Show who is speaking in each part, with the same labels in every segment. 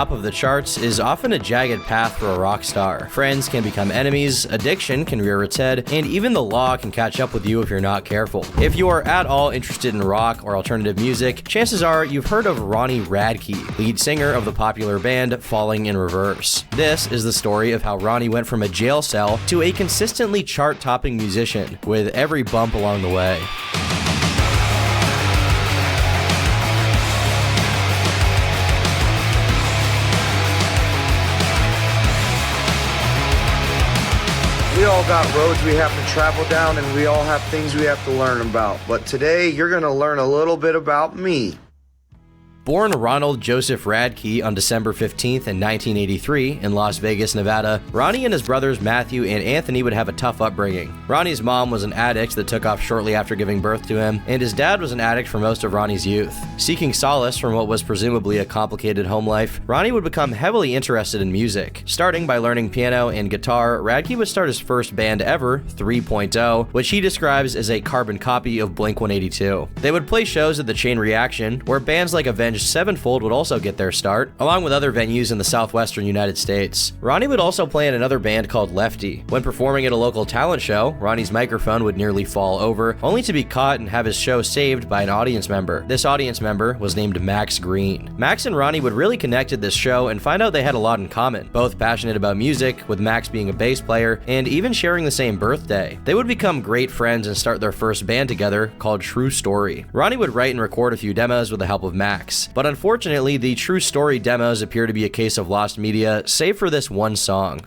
Speaker 1: Top of the charts is often a jagged path for a rock star. Friends can become enemies, addiction can rear its head, and even the law can catch up with you if you're not careful. If you are at all interested in rock or alternative music, chances are you've heard of Ronnie Radke, lead singer of the popular band Falling in Reverse. This is the story of how Ronnie went from a jail cell to a consistently chart-topping musician, with every bump along the way.
Speaker 2: We all got roads we have to travel down, and we all have things we have to learn about. But today, you're going to learn a little bit about me.
Speaker 1: Born Ronald Joseph Radke on December 15th in 1983 in Las Vegas, Nevada, Ronnie and his brothers Matthew and Anthony would have a tough upbringing. Ronnie's mom was an addict that took off shortly after giving birth to him, and his dad was an addict for most of Ronnie's youth. Seeking solace from what was presumably a complicated home life, Ronnie would become heavily interested in music. Starting by learning piano and guitar, Radke would start his first band ever, 3.0, which he describes as a carbon copy of Blink-182. They would play shows at the Chain Reaction, where bands like Avenged Sevenfold would also get their start, along with other venues in the southwestern United States. Ronnie would also play in another band called Lefty. When performing at a local talent show, Ronnie's microphone would nearly fall over, only to be caught and have his show saved by an audience member. This audience member was named Max Green. Max and Ronnie would really connect at this show and find out they had a lot in common, both passionate about music, with Max being a bass player, and even sharing the same birthday. They would become great friends and start their first band together called True Story. Ronnie would write and record a few demos with the help of Max, but unfortunately, the True Story demos appear to be a case of lost media, save for this one song.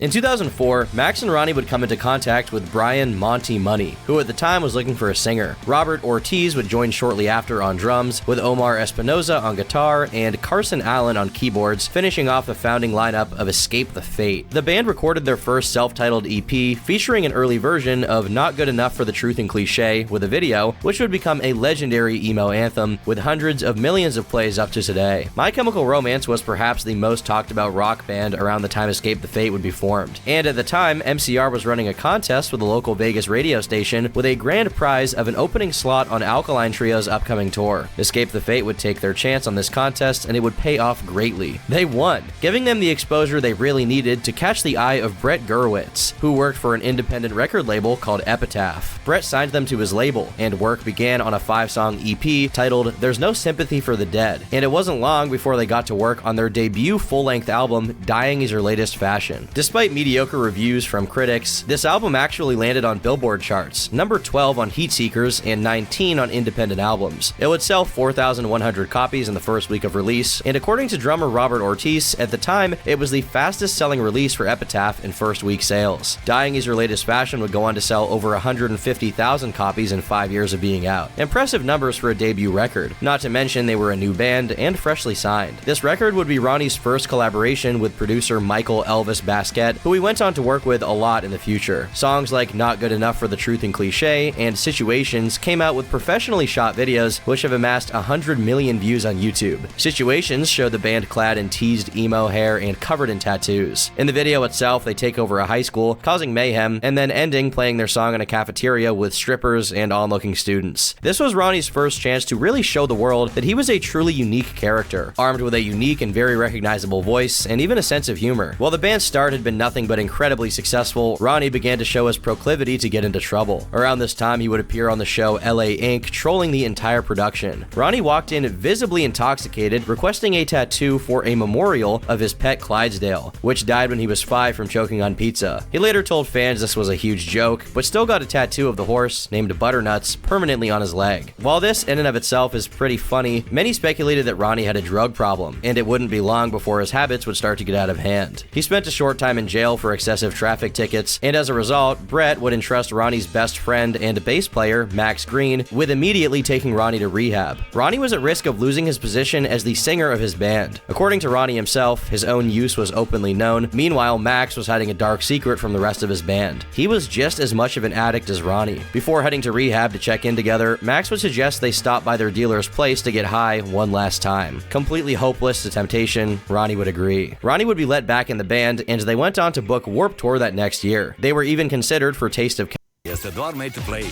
Speaker 1: In 2004, Max and Ronnie would come into contact with Brian Monty Money, who at the time was looking for a singer. Robert Ortiz would join shortly after on drums, with Omar Espinoza on guitar and Carson Allen on keyboards, finishing off the founding lineup of Escape the Fate. The band recorded their first self-titled EP, featuring an early version of Not Good Enough for the Truth and Cliché with a video, which would become a legendary emo anthem with hundreds of millions of plays up to today. My Chemical Romance was perhaps the most talked about rock band around the time Escape the Fate would be formed. And at the time, MCR was running a contest with a local Vegas radio station with a grand prize of an opening slot on Alkaline Trio's upcoming tour. Escape the Fate would take their chance on this contest, and it would pay off greatly. They won, giving them the exposure they really needed to catch the eye of Brett Gurewitz, who worked for an independent record label called Epitaph. Brett signed them to his label, and work began on a 5-song EP titled There's No Sympathy for the Dead, and it wasn't long before they got to work on their debut full-length album, Dying Is Your Latest Fashion. Despite mediocre reviews from critics, this album actually landed on Billboard charts, number 12 on Heatseekers and 19 on independent albums. It would sell 4,100 copies in the first week of release, and according to drummer Robert Ortiz, at the time, it was the fastest selling release for Epitaph in first week sales. Dying Is Your Latest Fashion would go on to sell over 150,000 copies in 5 years of being out. Impressive numbers for a debut record, not to mention they were a new band and freshly signed. This record would be Ronnie's first collaboration with producer Michael Elvis Basquette, who he went on to work with a lot in the future. Songs like Not Good Enough for the Truth and Cliché and Situations came out with professionally shot videos which have amassed 100 million views on YouTube. Situations show the band clad in teased emo hair and covered in tattoos. In the video itself, they take over a high school, causing mayhem, and then ending playing their song in a cafeteria with strippers and onlooking students. This was Ronnie's first chance to really show the world that he was a truly unique character, armed with a unique and very recognizable voice and even a sense of humor. While the band's start had been nothing but incredibly successful, Ronnie began to show his proclivity to get into trouble. Around this time, he would appear on the show LA Inc., trolling the entire production. Ronnie walked in visibly intoxicated, requesting a tattoo for a memorial of his pet Clydesdale, which died when he was 5 from choking on pizza. He later told fans this was a huge joke, but still got a tattoo of the horse, named Butternuts, permanently on his leg. While this in and of itself is pretty funny, many speculated that Ronnie had a drug problem, and it wouldn't be long before his habits would start to get out of hand. He spent a short time in jail for excessive traffic tickets, and as a result, Brett would entrust Ronnie's best friend and bass player, Max Green, with immediately taking Ronnie to rehab. Ronnie was at risk of losing his position as the singer of his band. According to Ronnie himself, his own use was openly known. Meanwhile, Max was hiding a dark secret from the rest of his band. He was just as much of an addict as Ronnie. Before heading to rehab to check in together, Max would suggest they stop by their dealer's place to get high one last time. Completely hopeless to temptation, Ronnie would agree. Ronnie would be let back in the band, and they went on to book Warped Tour that next year. They were even considered for Taste of
Speaker 3: Este doar made to play.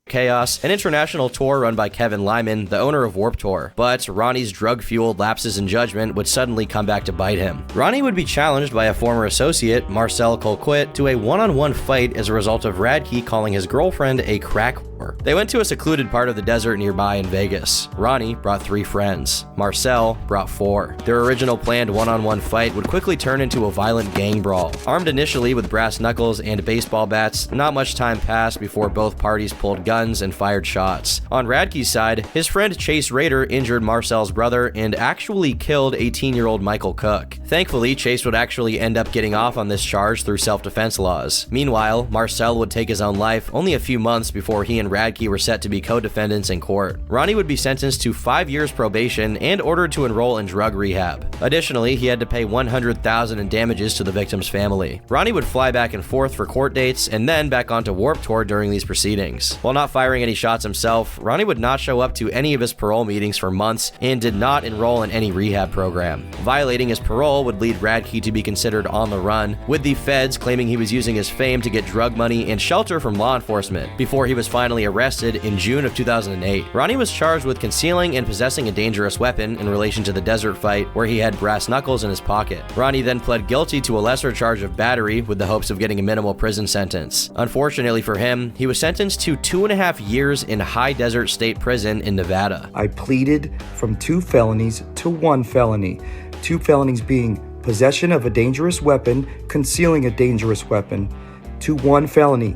Speaker 1: Chaos, an international tour run by Kevin Lyman, the owner of Warped Tour. But Ronnie's drug-fueled lapses in judgment would suddenly come back to bite him. Ronnie would be challenged by a former associate, Marcel Colquitt, to a one-on-one fight as a result of Radke calling his girlfriend a crack whore. They went to a secluded part of the desert nearby in Vegas. Ronnie brought 3 friends. Marcel brought 4. Their original planned one-on-one fight would quickly turn into a violent gang brawl. Armed initially with brass knuckles and baseball bats, not much time passed before both parties pulled guns and fired shots. On Radke's side, his friend Chase Rader injured Marcel's brother and actually killed 18-year-old Michael Cook. Thankfully, Chase would actually end up getting off on this charge through self-defense laws. Meanwhile, Marcel would take his own life only a few months before he and Radke were set to be co-defendants in court. Ronnie would be sentenced to 5 years probation and ordered to enroll in drug rehab. Additionally, he had to pay $100,000 in damages to the victim's family. Ronnie would fly back and forth for court dates and then back onto Warped Tour during these proceedings. While not firing any shots himself, Ronnie would not show up to any of his parole meetings for months and did not enroll in any rehab program. Violating his parole would lead Radke to be considered on the run, with the feds claiming he was using his fame to get drug money and shelter from law enforcement, before he was finally arrested in June of 2008. Ronnie was charged with concealing and possessing a dangerous weapon in relation to the desert fight where he had brass knuckles in his pocket. Ronnie then pled guilty to a lesser charge of battery with the hopes of getting a minimal prison sentence. Unfortunately for him, he was sentenced to 2.5 years in High Desert State Prison in Nevada.
Speaker 3: I pleaded from 2 felonies to 1 felony. 2 felonies being possession of a dangerous weapon, concealing a dangerous weapon, to 1 felony,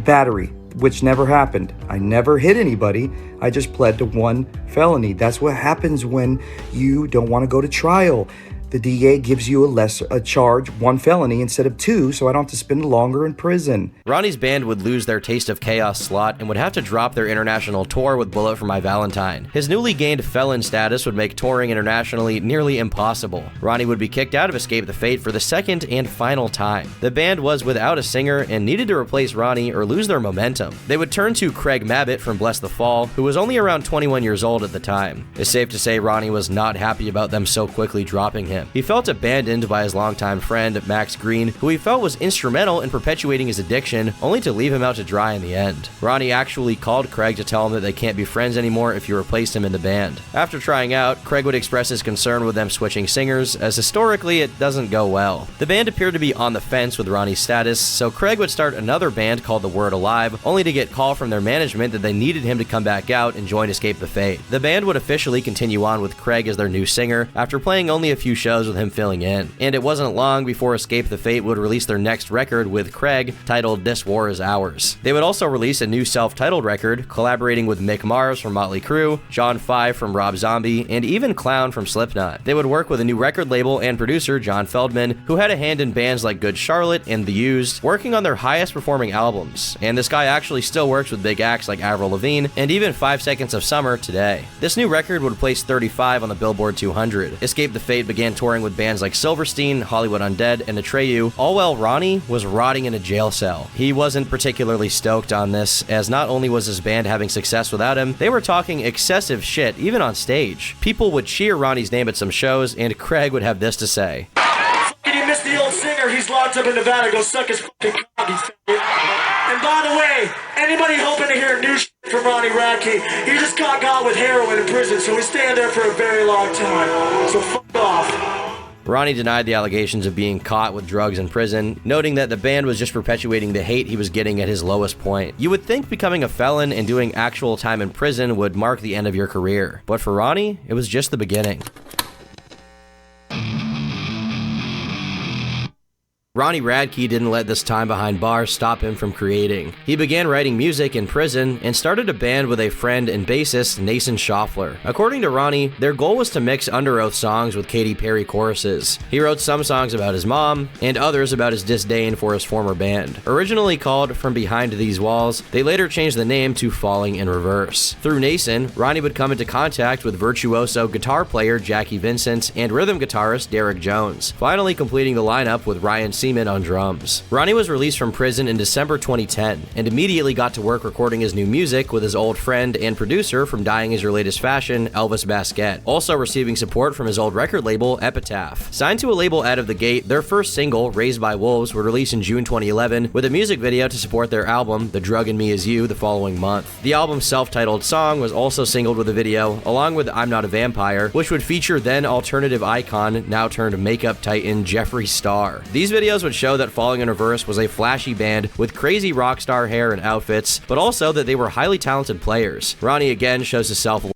Speaker 3: battery, which never happened. I never hit anybody. I just pled to 1 felony. That's what happens when you don't want to go to trial. The DA gives you a charge, 1 felony instead of 2, so I don't have to spend longer in prison.
Speaker 1: Ronnie's band would lose their Taste of Chaos slot and would have to drop their international tour with Bullet for My Valentine. His newly gained felon status would make touring internationally nearly impossible. Ronnie would be kicked out of Escape the Fate for the second and final time. The band was without a singer and needed to replace Ronnie or lose their momentum. They would turn to Craig Mabbitt from Bless the Fall, who was only around 21 years old at the time. It's safe to say Ronnie was not happy about them so quickly dropping him. He felt abandoned by his longtime friend, Max Green, who he felt was instrumental in perpetuating his addiction, only to leave him out to dry in the end. Ronnie actually called Craig to tell him that they can't be friends anymore if you replaced him in the band. After trying out, Craig would express his concern with them switching singers, as historically it doesn't go well. The band appeared to be on the fence with Ronnie's status, so Craig would start another band called The Word Alive, only to get call from their management that they needed him to come back out and join Escape the Fate. The band would officially continue on with Craig as their new singer, after playing only a few shows with him filling in. And it wasn't long before Escape the Fate would release their next record with Craig, titled This War Is Ours. They would also release a new self-titled record, collaborating with Mick Mars from Motley Crue, John Five from Rob Zombie, and even Clown from Slipknot. They would work with a new record label and producer, John Feldman, who had a hand in bands like Good Charlotte and The Used, working on their highest performing albums. And this guy actually still works with big acts like Avril Lavigne and even 5 Seconds of Summer today. This new record would place 35 on the Billboard 200. Escape the Fate began touring with bands like Silverstein, Hollywood Undead, and Atreyu, all while Ronnie was rotting in a jail cell. He wasn't particularly stoked on this, as not only was his band having success without him, they were talking excessive shit, even on stage. People would cheer Ronnie's name at some shows, and Craig would have this to say.
Speaker 4: Fucking you missed the old singer, he's locked up in Nevada, go suck his fucking cock, you faggot. And by the way, anybody hoping to hear new shit from Ronnie Radke, he just got with heroin in prison, so he's staying there for a very long time. So fuck off.
Speaker 1: Ronnie denied the allegations of being caught with drugs in prison, noting that the band was just perpetuating the hate he was getting at his lowest point. You would think becoming a felon and doing actual time in prison would mark the end of your career, but for Ronnie, it was just the beginning. Ronnie Radke didn't let this time behind bars stop him from creating. He began writing music in prison and started a band with a friend and bassist, Nason Schaffler. According to Ronnie, their goal was to mix Under Oath songs with Katy Perry choruses. He wrote some songs about his mom, and others about his disdain for his former band. Originally called From Behind These Walls, they later changed the name to Falling in Reverse. Through Nason, Ronnie would come into contact with virtuoso guitar player Jackie Vincent and rhythm guitarist Derek Jones, finally completing the lineup with Ryan Seaman on drums. Ronnie was released from prison in December 2010 and immediately got to work recording his new music with his old friend and producer from Dying Is Your Latest Fashion, Elvis Basquet, also receiving support from his old record label, Epitaph. Signed to a label out of the gate, their first single, Raised by Wolves, would release in June 2011 with a music video to support their album, The Drug in Me Is You, the following month. The album's self-titled song was also singled with a video, along with I'm Not a Vampire, which would feature then alternative icon, now turned makeup titan, Jeffree Star. These videos would show that Falling in Reverse was a flashy band with crazy rock star hair and outfits, but also that they were highly talented players. Ronnie again shows his self-awareness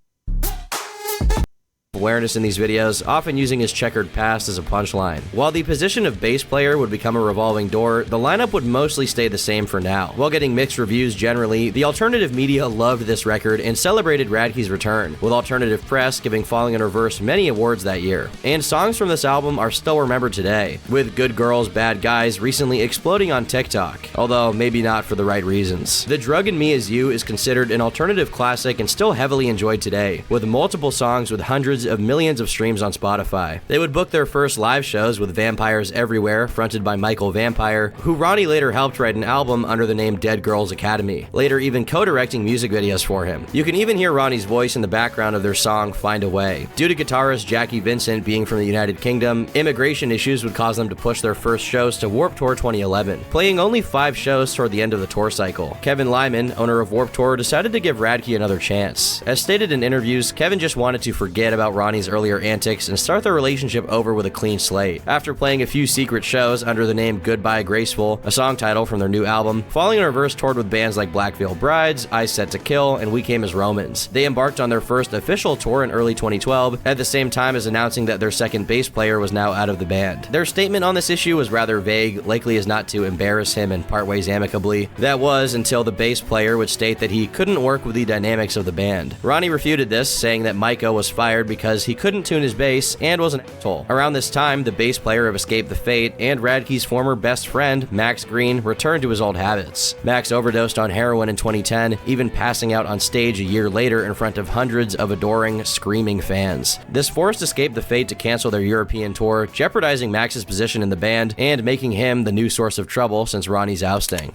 Speaker 1: in these videos, often using his checkered past as a punchline. While the position of bass player would become a revolving door, the lineup would mostly stay the same for now. While getting mixed reviews generally, the alternative media loved this record and celebrated Radke's return, with alternative press giving Falling in Reverse many awards that year. And songs from this album are still remembered today, with Good Girls, Bad Guys recently exploding on TikTok, although maybe not for the right reasons. The Drug in Me Is You is considered an alternative classic and still heavily enjoyed today, with multiple songs with hundreds of millions of streams on Spotify. They would book their first live shows with Vampires Everywhere, fronted by Michael Vampire, who Ronnie later helped write an album under the name Dead Girls Academy, later even co-directing music videos for him. You can even hear Ronnie's voice in the background of their song Find a Way. Due to guitarist Jackie Vincent being from the United Kingdom, immigration issues would cause them to push their first shows to Warped Tour 2011, playing only 5 shows toward the end of the tour cycle. Kevin Lyman, owner of Warped Tour, decided to give Radke another chance. As stated in interviews, Kevin just wanted to forget about Ronnie's earlier antics and start their relationship over with a clean slate. After playing a few secret shows under the name Goodbye Graceful, a song title from their new album, Falling in Reverse toured with bands like Black Veil Brides, Eyes Set to Kill, and We Came as Romans. They embarked on their first official tour in early 2012, at the same time as announcing that their second bass player was now out of the band. Their statement on this issue was rather vague, likely as not to embarrass him and part ways amicably. That was until the bass player would state that he couldn't work with the dynamics of the band. Ronnie refuted this, saying that Micah was fired because he couldn't tune his bass and was an asshole. Around this time, the bass player of Escape the Fate and Radke's former best friend, Max Green, returned to his old habits. Max overdosed on heroin in 2010, even passing out on stage a year later in front of hundreds of adoring, screaming fans. This forced Escape the Fate to cancel their European tour, jeopardizing Max's position in the band and making him the new source of trouble since Ronnie's ousting.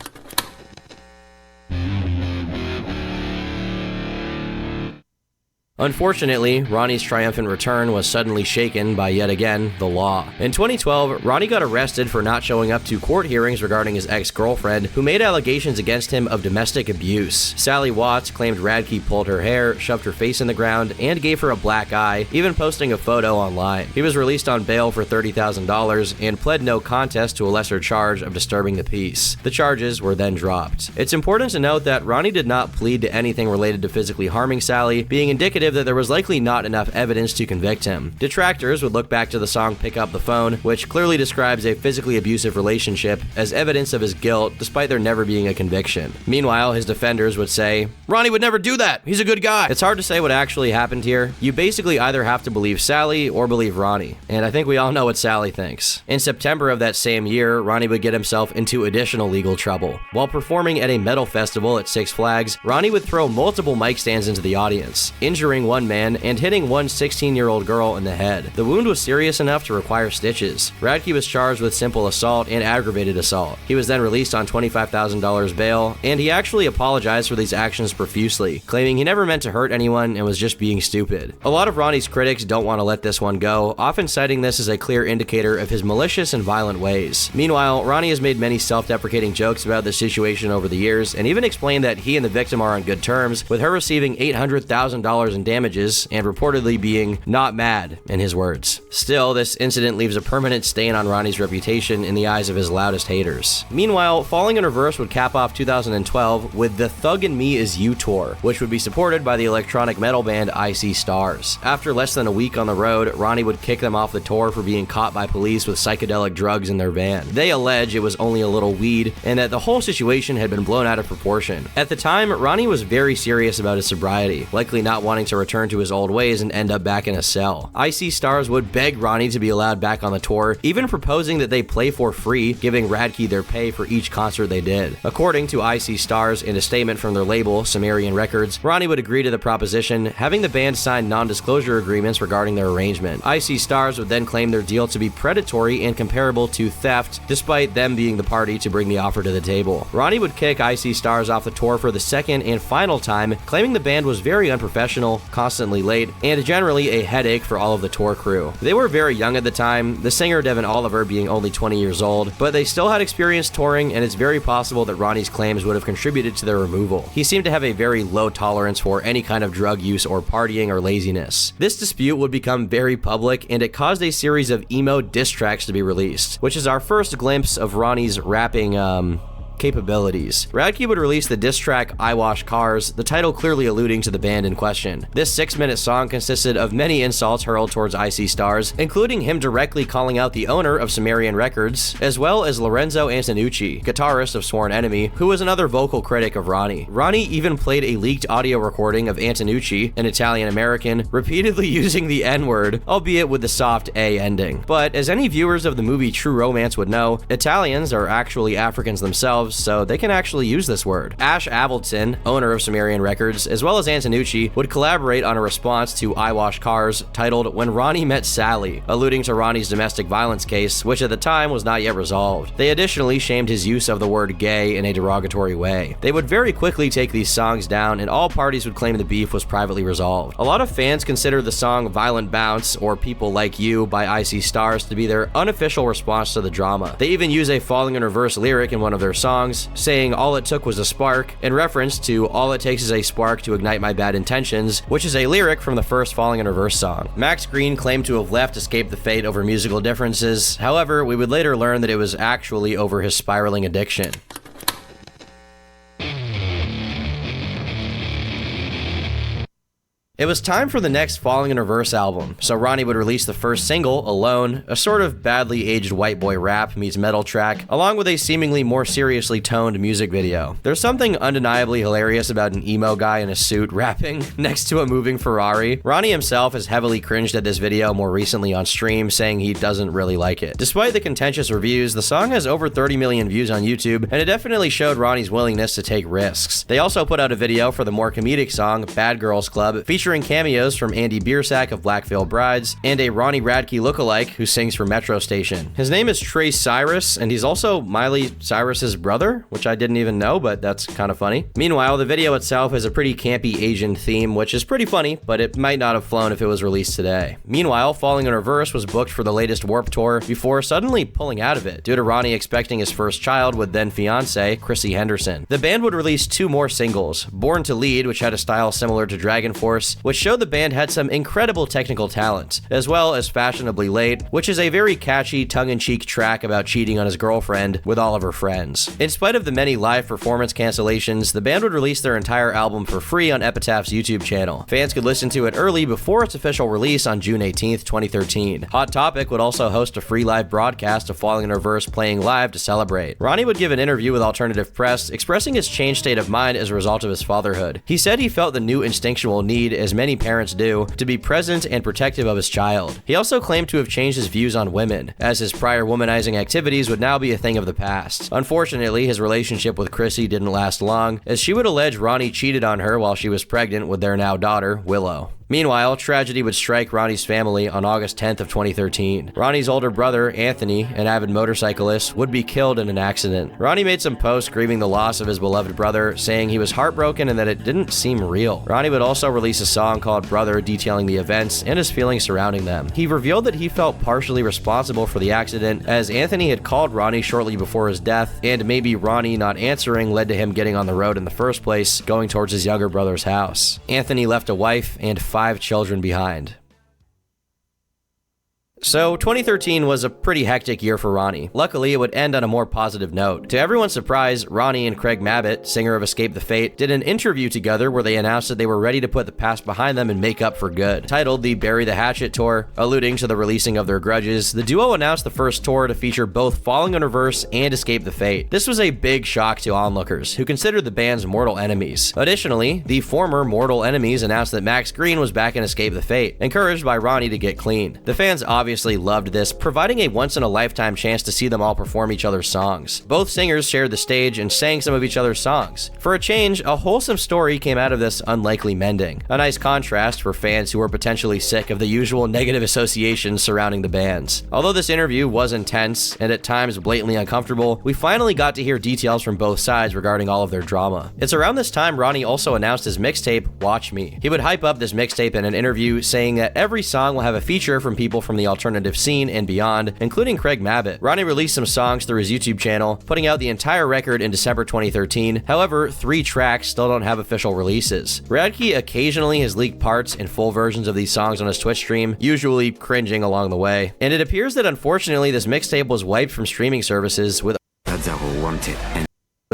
Speaker 1: Unfortunately, Ronnie's triumphant return was suddenly shaken by, yet again, the law. In 2012, Ronnie got arrested for not showing up to court hearings regarding his ex-girlfriend, who made allegations against him of domestic abuse. Sally Watts claimed Radke pulled her hair, shoved her face in the ground, and gave her a black eye, even posting a photo online. He was released on bail for $30,000 and pled no contest to a lesser charge of disturbing the peace. The charges were then dropped. It's important to note that Ronnie did not plead to anything related to physically harming Sally, being indicative that there was likely not enough evidence to convict him. Detractors would look back to the song Pick Up the Phone, which clearly describes a physically abusive relationship, as evidence of his guilt, despite there never being a conviction. Meanwhile, his defenders would say, "Ronnie would never do that! He's a good guy!" It's hard to say what actually happened here. You basically either have to believe Sally or believe Ronnie, and I think we all know what Sally thinks. In September of that same year, Ronnie would get himself into additional legal trouble. While performing at a metal festival at Six Flags, Ronnie would throw multiple mic stands into the audience, injuring one man and hitting one 16-year-old girl in the head. The wound was serious enough to require stitches. Radke was charged with simple assault and aggravated assault. He was then released on $25,000 bail, and he actually apologized for these actions profusely, claiming he never meant to hurt anyone and was just being stupid. A lot of Ronnie's critics don't want to let this one go, often citing this as a clear indicator of his malicious and violent ways. Meanwhile, Ronnie has made many self-deprecating jokes about the situation over the years, and even explained that he and the victim are on good terms, with her receiving $800,000 in damages and reportedly being not mad, in his words. Still, this incident leaves a permanent stain on Ronnie's reputation in the eyes of his loudest haters. Meanwhile, Falling in Reverse would cap off 2012 with the Thug in Me Is You tour, which would be supported by the electronic metal band IC Stars. After less than a week on the road, Ronnie would kick them off the tour for being caught by police with psychedelic drugs in their van. They allege it was only a little weed, and that the whole situation had been blown out of proportion. At the time, Ronnie was very serious about his sobriety, likely not wanting to return to his old ways and end up back in a cell. IC Stars would beg Ronnie to be allowed back on the tour, even proposing that they play for free, giving Radke their pay for each concert they did. According to IC Stars, in a statement from their label, Sumerian Records, Ronnie would agree to the proposition, having the band sign non-disclosure agreements regarding their arrangement. IC Stars would then claim their deal to be predatory and comparable to theft, despite them being the party to bring the offer to the table. Ronnie would kick IC Stars off the tour for the second and final time, claiming the band was very unprofessional, constantly late, and generally a headache for all of the tour crew. They were very young at the time, the singer Devin Oliver being only 20 years old, but they still had experience touring, and it's very possible that Ronnie's claims would have contributed to their removal. He seemed to have a very low tolerance for any kind of drug use or partying or laziness. This dispute would become very public, and it caused a series of emo diss tracks to be released, which is our first glimpse of Ronnie's rapping, capabilities. Radke would release the diss track I Wash Cars, the title clearly alluding to the band in question. This 6-minute song consisted of many insults hurled towards IC Stars, including him directly calling out the owner of Sumerian Records, as well as Lorenzo Antonucci, guitarist of Sworn Enemy, who was another vocal critic of Ronnie. Ronnie even played a leaked audio recording of Antonucci, an Italian-American, repeatedly using the N-word, albeit with the soft A ending. But as any viewers of the movie True Romance would know, Italians are actually Africans themselves, so they can actually use this word. Ash Avildsen, owner of Sumerian Records, as well as Antonucci, would collaborate on a response to I Wash Cars titled When Ronnie Met Sally, alluding to Ronnie's domestic violence case, which at the time was not yet resolved. They additionally shamed his use of the word gay in a derogatory way. They would very quickly take these songs down, and all parties would claim the beef was privately resolved. A lot of fans consider the song Violent Bounce or People Like You by IC Stars to be their unofficial response to the drama. They even use a falling in reverse lyric in one of their songs, saying all it took was a spark, in reference to all it takes is a spark to ignite my bad intentions, which is a lyric from the first Falling in Reverse song. Max Green claimed to have left Escape the Fate over musical differences. However, we would later learn that it was actually over his spiraling addiction. It was time for the next Falling in Reverse album, so Ronnie would release the first single, Alone, a sort of badly aged white boy rap meets metal track, along with a seemingly more seriously toned music video. There's something undeniably hilarious about an emo guy in a suit rapping next to a moving Ferrari. Ronnie himself has heavily cringed at this video more recently on stream, saying he doesn't really like it. Despite the contentious reviews, the song has over 30 million views on YouTube, and it definitely showed Ronnie's willingness to take risks. They also put out a video for the more comedic song, Bad Girls Club, featuring cameos from Andy Biersack of Black Veil Brides and a Ronnie Radke lookalike who sings for Metro Station. His name is Trey Cyrus, and he's also Miley Cyrus's brother, which I didn't even know, but that's kind of funny. Meanwhile, the video itself has a pretty campy Asian theme, which is pretty funny, but it might not have flown if it was released today. Meanwhile, Falling in Reverse was booked for the latest Warped Tour before suddenly pulling out of it, due to Ronnie expecting his first child with then-fiancé, Chrissy Henderson. The band would release 2 more singles, Born to Lead, which had a style similar to Dragon Force, which showed the band had some incredible technical talent, as well as Fashionably Late, which is a very catchy, tongue-in-cheek track about cheating on his girlfriend with all of her friends. In spite of the many live performance cancellations, the band would release their entire album for free on Epitaph's YouTube channel. Fans could listen to it early before its official release on June 18th, 2013. Hot Topic would also host a free live broadcast of Falling in Reverse playing live to celebrate. Ronnie would give an interview with Alternative Press, expressing his changed state of mind as a result of his fatherhood. He said he felt the new instinctual need, as many parents do, to be present and protective of his child. He also claimed to have changed his views on women, as his prior womanizing activities would now be a thing of the past. Unfortunately, his relationship with Chrissy didn't last long, as she would allege Ronnie cheated on her while she was pregnant with their now daughter, Willow. Meanwhile, tragedy would strike Ronnie's family on August 10th of 2013. Ronnie's older brother, Anthony, an avid motorcyclist, would be killed in an accident. Ronnie made some posts grieving the loss of his beloved brother, saying he was heartbroken and that it didn't seem real. Ronnie would also release a song called Brother detailing the events and his feelings surrounding them. He revealed that he felt partially responsible for the accident, as Anthony had called Ronnie shortly before his death, and maybe Ronnie not answering led to him getting on the road in the first place, going towards his younger brother's house. Anthony left a wife and 5 children behind. So 2013 was a pretty hectic year for Ronnie. Luckily, it would end on a more positive note. To everyone's surprise, Ronnie and Craig Mabbitt, singer of Escape the Fate, did an interview together where they announced that they were ready to put the past behind them and make up for good. Titled the Bury the Hatchet Tour, alluding to the releasing of their grudges, the duo announced the first tour to feature both Falling in Reverse and Escape the Fate. This was a big shock to onlookers, who considered the band's mortal enemies. Additionally, the former mortal enemies announced that Max Green was back in Escape the Fate, encouraged by Ronnie to get clean. The fans obviously loved this, providing a once-in-a-lifetime chance to see them all perform each other's songs. Both singers shared the stage and sang some of each other's songs. For a change, a wholesome story came out of this unlikely mending. A nice contrast for fans who were potentially sick of the usual negative associations surrounding the bands. Although this interview was intense and at times blatantly uncomfortable, we finally got to hear details from both sides regarding all of their drama. It's around this time Ronnie also announced his mixtape, Watch Me. He would hype up this mixtape in an interview, saying that every song will have a feature from people from the alternative scene and beyond, including Craig Mabbitt. Ronnie released some songs through his YouTube channel, putting out the entire record in December 2013. However, 3 tracks still don't have official releases. Radke occasionally has leaked parts and full versions of these songs on his Twitch stream, usually cringing along the way. And it appears that unfortunately this mixtape was wiped from streaming services with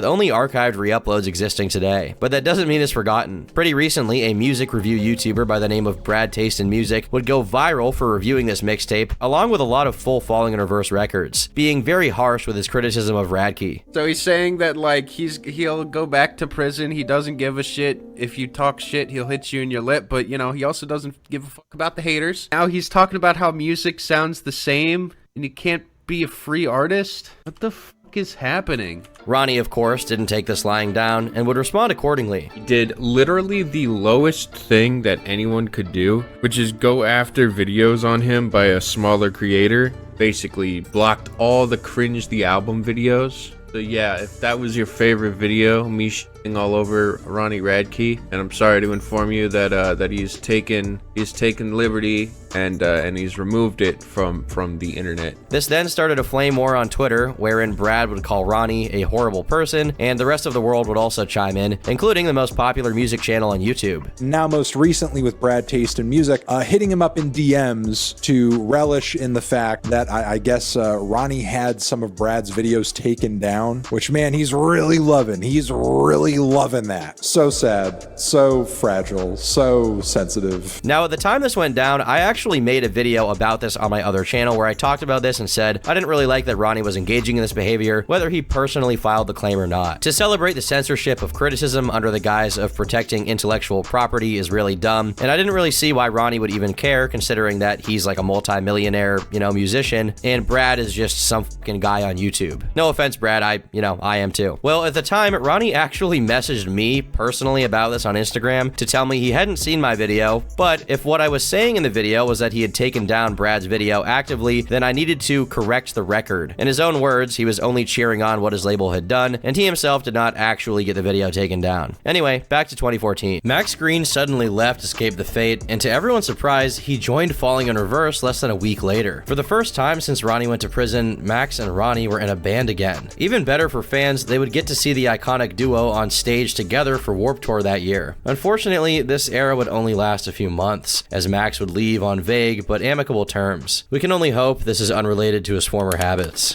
Speaker 1: only archived re-uploads existing today. But that doesn't mean it's forgotten. Pretty recently, a music review YouTuber by the name of Brad Taste in Music would go viral for reviewing this mixtape, along with a lot of full Falling in Reverse records, being very harsh with his criticism of Radke.
Speaker 5: So he's saying that, like, he'll go back to prison, he doesn't give a shit. If you talk shit, he'll hit you in your lip, but, you know, he also doesn't give a fuck about the haters. Now he's talking about how music sounds the same, and you can't be a free artist? What the fuck is happening?
Speaker 1: Ronnie, of course, didn't take this lying down and would respond accordingly.
Speaker 6: He did literally the lowest thing that anyone could do, which is go after videos on him by a smaller creator. Basically blocked all the Cringe the Album videos. So yeah, if that was your favorite video, me shitting all over Ronnie Radke, and I'm sorry to inform you that he's taken liberty and he's removed it from the internet.
Speaker 1: This then started a flame war on Twitter, wherein Brad would call Ronnie a horrible person, and the rest of the world would also chime in, including the most popular music channel on YouTube.
Speaker 7: Now most recently with Brad Taste in Music, hitting him up in DMs to relish in the fact that I guess Ronnie had some of Brad's videos taken down, which, man, he's really loving. He's really loving that. So sad, so fragile, so sensitive.
Speaker 1: Now, at the time this went down, I actually made a video about this on my other channel where I talked about this and said I didn't really like that Ronnie was engaging in this behavior, whether he personally filed the claim or not. To celebrate the censorship of criticism under the guise of protecting intellectual property is really dumb, and I didn't really see why Ronnie would even care, considering that he's like a multi-millionaire, musician, and Brad is just some fucking guy on YouTube. No offense, Brad, I am too. Well, at the time, Ronnie actually messaged me personally about this on Instagram to tell me he hadn't seen my video, but if what I was saying in the video was that he had taken down Brad's video actively, then I needed to correct the record. In his own words, he was only cheering on what his label had done, and he himself did not actually get the video taken down. Anyway, back to 2014. Max Green suddenly left Escape the Fate, and to everyone's surprise, he joined Falling in Reverse less than a week later. For the first time since Ronnie went to prison, Max and Ronnie were in a band again. Even better for fans, they would get to see the iconic duo on stage together for Warped Tour that year. Unfortunately, this era would only last a few months, as Max would leave on vague but amicable terms. We can only hope this is unrelated to his former habits.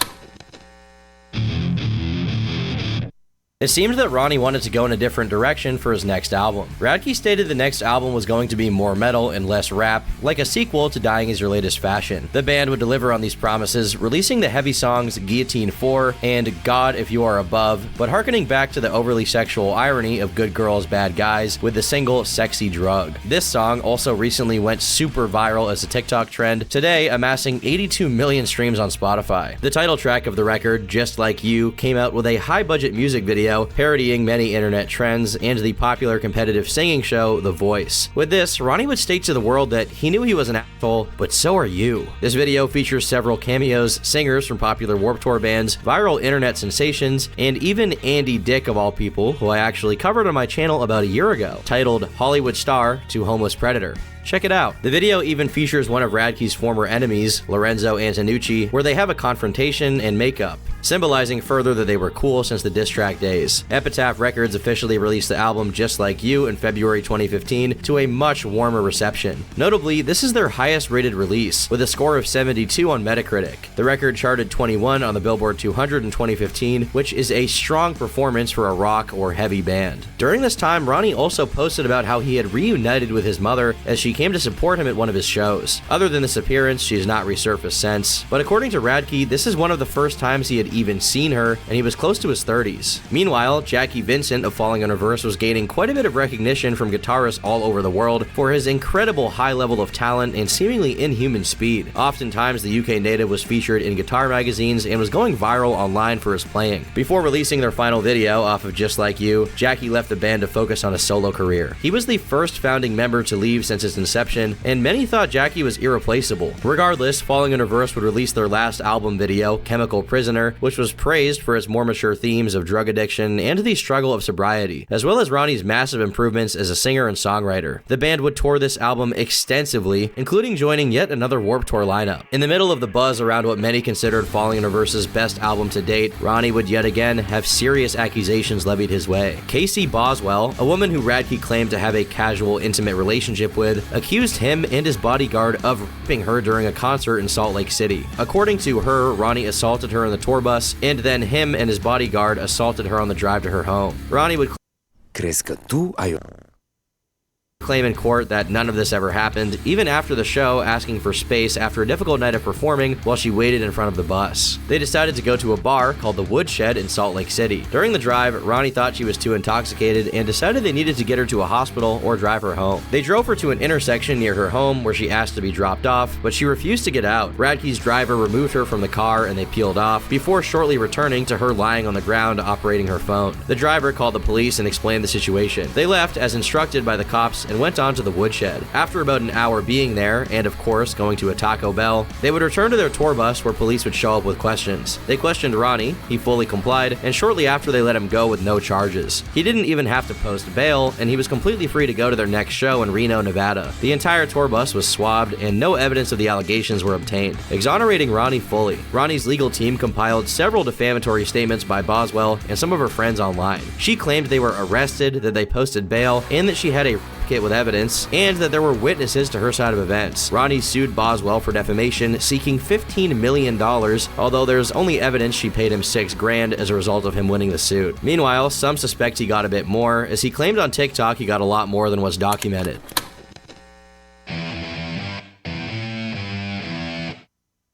Speaker 1: It seemed that Ronnie wanted to go in a different direction for his next album. Radke stated the next album was going to be more metal and less rap, like a sequel to Dying Is Your Latest Fashion. The band would deliver on these promises, releasing the heavy songs Guillotine 4 and God If You Are Above, but hearkening back to the overly sexual irony of Good Girls, Bad Guys with the single Sexy Drug. This song also recently went super viral as a TikTok trend, today amassing 82 million streams on Spotify. The title track of the record, Just Like You, came out with a high-budget music video parodying many internet trends and the popular competitive singing show The Voice. With this, Ronnie would state to the world that he knew he was an asshole, but so are you. This video features several cameos, singers from popular Warped Tour bands, viral internet sensations, and even Andy Dick of all people, who I actually covered on my channel about a year ago, titled Hollywood Star to Homeless Predator. Check it out. The video even features one of Radke's former enemies, Lorenzo Antonucci, where they have a confrontation and make up. symbolizing further that they were cool since the diss track days. Epitaph Records officially released the album Just Like You in February 2015 to a much warmer reception. Notably, this is their highest rated release, with a score of 72 on Metacritic. The record charted 21 on the Billboard 200 in 2015, which is a strong performance for a rock or heavy band. During this time, Ronnie also posted about how he had reunited with his mother as she came to support him at one of his shows. Other than this appearance, she has not resurfaced since, but according to Radke, this is one of the first times he had even seen her, and he was close to his 30s. Meanwhile, Jackie Vincent of Falling in Reverse was gaining quite a bit of recognition from guitarists all over the world for his incredible high level of talent and seemingly inhuman speed. Oftentimes, the UK native was featured in guitar magazines and was going viral online for his playing. Before releasing their final video off of Just Like You, Jackie left the band to focus on a solo career. He was the first founding member to leave since its inception, and many thought Jackie was irreplaceable. Regardless, Falling in Reverse would release their last album video, Chemical Prisoner, which was praised for its more mature themes of drug addiction and the struggle of sobriety, as well as Ronnie's massive improvements as a singer and songwriter. The band would tour this album extensively, including joining yet another Warped Tour lineup. In the middle of the buzz around what many considered Falling in Reverse's best album to date, Ronnie would yet again have serious accusations levied his way. Casey Boswell, a woman who Radke claimed to have a casual, intimate relationship with, accused him and his bodyguard of raping her during a concert in Salt Lake City. According to her, Ronnie assaulted her in the tour bus, and then him and his bodyguard assaulted her on the drive to her home. Ronnie would claim in court that none of this ever happened, even after the show, asking for space after a difficult night of performing while she waited in front of the bus. They decided to go to a bar called the Woodshed in Salt Lake City. During the drive, Ronnie thought she was too intoxicated and decided they needed to get her to a hospital or drive her home. They drove her to an intersection near her home where she asked to be dropped off, but she refused to get out. Radke's driver removed her from the car and they peeled off, before shortly returning to her lying on the ground operating her phone. The driver called the police and explained the situation. They left as instructed by the cops and went on to the Woodshed. After about an hour being there, and of course going to a Taco Bell, they would return to their tour bus where police would show up with questions. They questioned Ronnie, he fully complied, and shortly after they let him go with no charges. He didn't even have to post bail, and he was completely free to go to their next show in Reno, Nevada. The entire tour bus was swabbed, and no evidence of the allegations were obtained, exonerating Ronnie fully. Ronnie's legal team compiled several defamatory statements by Boswell and some of her friends online. She claimed they were arrested, that they posted bail, and that she had a kit with evidence, and that there were witnesses to her side of events. Ronnie sued Boswell for defamation, seeking $15 million, although there's only evidence she paid him $6 grand as a result of him winning the suit. Meanwhile, some suspect he got a bit more, as he claimed on TikTok he got a lot more than was documented.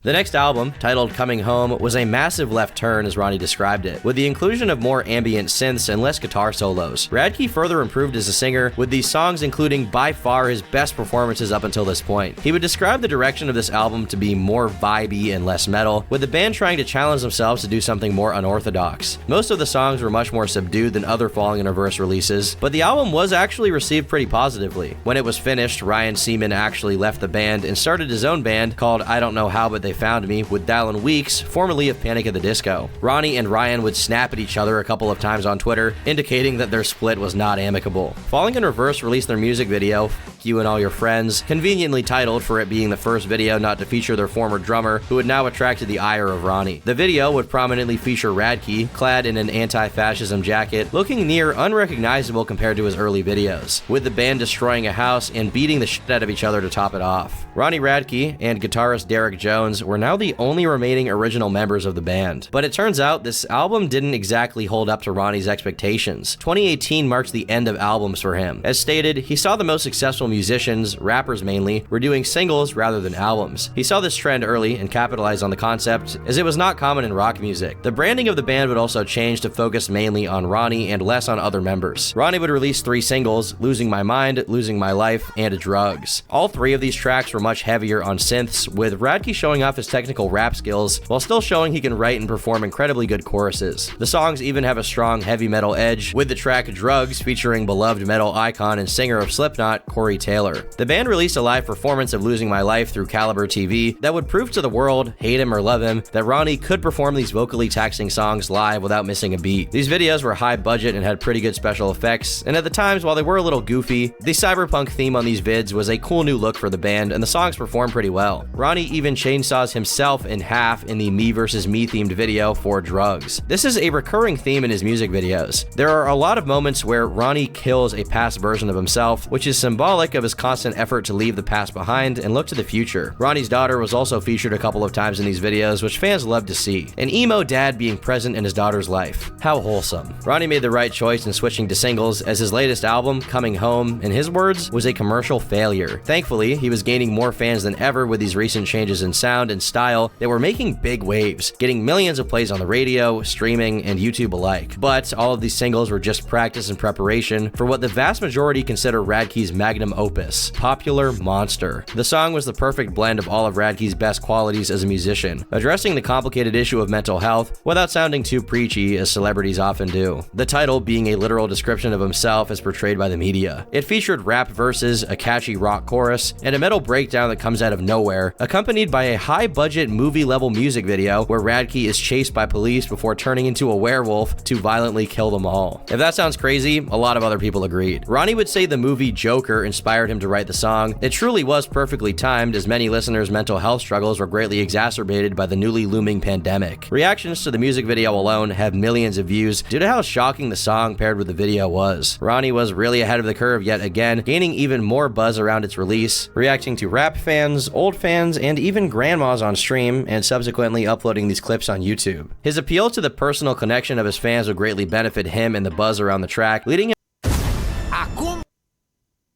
Speaker 1: The next album, titled Coming Home, was a massive left turn as Ronnie described it, with the inclusion of more ambient synths and less guitar solos. Radke further improved as a singer, with these songs including by far his best performances up until this point. He would describe the direction of this album to be more vibey and less metal, with the band trying to challenge themselves to do something more unorthodox. Most of the songs were much more subdued than other Falling in Reverse releases, but the album was actually received pretty positively. When it was finished, Ryan Seaman actually left the band and started his own band called I Don't Know How But They Found Me with Dallin Weeks, formerly of Panic at the Disco. Ronnie and Ryan would snap at each other a couple of times on Twitter, indicating that their split was not amicable. Falling in Reverse released their music video, F You and All Your Friends, conveniently titled for it being the first video not to feature their former drummer, who had now attracted the ire of Ronnie. The video would prominently feature Radke, clad in an anti-fascism jacket, looking near unrecognizable compared to his early videos, with the band destroying a house and beating the shit out of each other to top it off. Ronnie Radke and guitarist Derek Jones were now the only remaining original members of the band. But it turns out this album didn't exactly hold up to Ronnie's expectations. 2018 marked the end of albums for him. As stated, he saw the most successful musicians, rappers mainly, were doing singles rather than albums. He saw this trend early and capitalized on the concept, as it was not common in rock music. The branding of the band would also change to focus mainly on Ronnie and less on other members. Ronnie would release 3 singles, Losing My Mind, Losing My Life, and Drugs. All 3 of these tracks were much heavier on synths, with Radke showing off his technical rap skills while still showing he can write and perform incredibly good choruses. The songs even have a strong heavy metal edge, with the track Drugs featuring beloved metal icon and singer of Slipknot, Corey Taylor. The band released a live performance of Losing My Life through Caliber TV that would prove to the world, hate him or love him, that Ronnie could perform these vocally taxing songs live without missing a beat. These videos were high budget and had pretty good special effects, and at the times, while they were a little goofy, the cyberpunk theme on these vids was a cool new look for the band, and the songs performed pretty well. Ronnie even chainsawed saws himself in half in the Me vs. Me themed video for Drugs. This is a recurring theme in his music videos. There are a lot of moments where Ronnie kills a past version of himself, which is symbolic of his constant effort to leave the past behind and look to the future. Ronnie's daughter was also featured a couple of times in these videos, which fans love to see. An emo dad being present in his daughter's life. How wholesome. Ronnie made the right choice in switching to singles, as his latest album, Coming Home, in his words, was a commercial failure. Thankfully, he was gaining more fans than ever with these recent changes in sound and style that were making big waves, getting millions of plays on the radio, streaming, and YouTube alike. But all of these singles were just practice and preparation for what the vast majority consider Radke's magnum opus, Popular Monster. The song was the perfect blend of all of Radke's best qualities as a musician, addressing the complicated issue of mental health without sounding too preachy as celebrities often do. The title being a literal description of himself as portrayed by the media. It featured rap verses, a catchy rock chorus, and a metal breakdown that comes out of nowhere, accompanied by a high-budget movie-level music video where Radke is chased by police before turning into a werewolf to violently kill them all. If that sounds crazy, a lot of other people agreed. Ronnie would say the movie Joker inspired him to write the song. It truly was perfectly timed, as many listeners' mental health struggles were greatly exacerbated by the newly looming pandemic. Reactions to the music video alone have millions of views due to how shocking the song paired with the video was. Ronnie was really ahead of the curve yet again, gaining even more buzz around its release, reacting to rap fans, old fans, and even grandmas on stream, and subsequently uploading these clips on YouTube. His appeal to the personal connection of his fans would greatly benefit him and the buzz around the track, leading